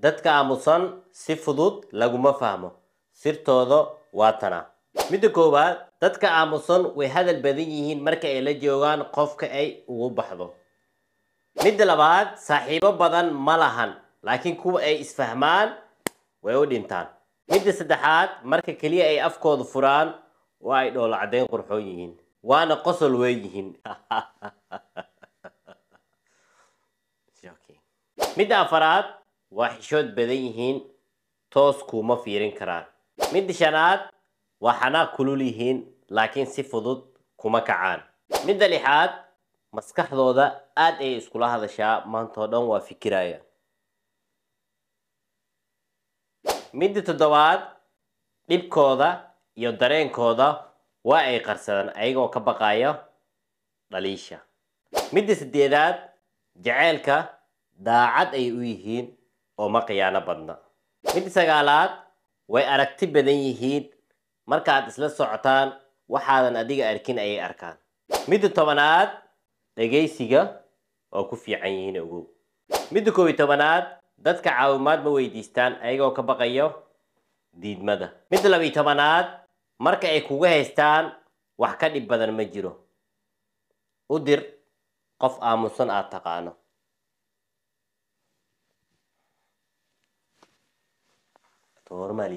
dadka aamusan si fudud laguma fahmo sirtooda waa tana. midda koowaad, dadka aamusan way hadal badan yihiin marka ay la joogaan qofka ay ugu baxdo. midda labaad, saaxiibo badan ma lahan laakiin kuwa ay isfahmaan way u dhintaan. midda saddexaad, marka keliya ay afkooda furaan waa ay dhoola caddayn qurxoon yihiin waana qosol weyn yihiin. midda afaraad, waa xishood badan yihiin toos kuma fiirin karaan. midda shanaad, waa xanaaq kulul yihiin laakiin si fudud kuma kacaan. midda lixaad, maskaxdooda aad ay iskula hadashaa maantoo dhan waa fikiraya. midda toddobaad, dhibkooda iyo dareenkooda waa ay qarsadaan ayagoo ka baqaya dhaliisha. midda siddeedaad, jaceylka daacad ay u yihiin oo ma khiyaano badna. midda sagaalaad, way aragti badan yihiin markaad isla socotaan waxaadan adiga arkin ayay arkaan. midda tobanaad, dhegaysiga oo ku fiican yihiin ogow. midda koob iyo tobanaad, dadka caawimaad ma weydiistaan ayagoo ka baqayo diidmada. midda laba iyo tobanaad, marka ay kuga haystaan wax ka dhib badan ma jiro. u dir qof aamusan aad taqaano. Normal,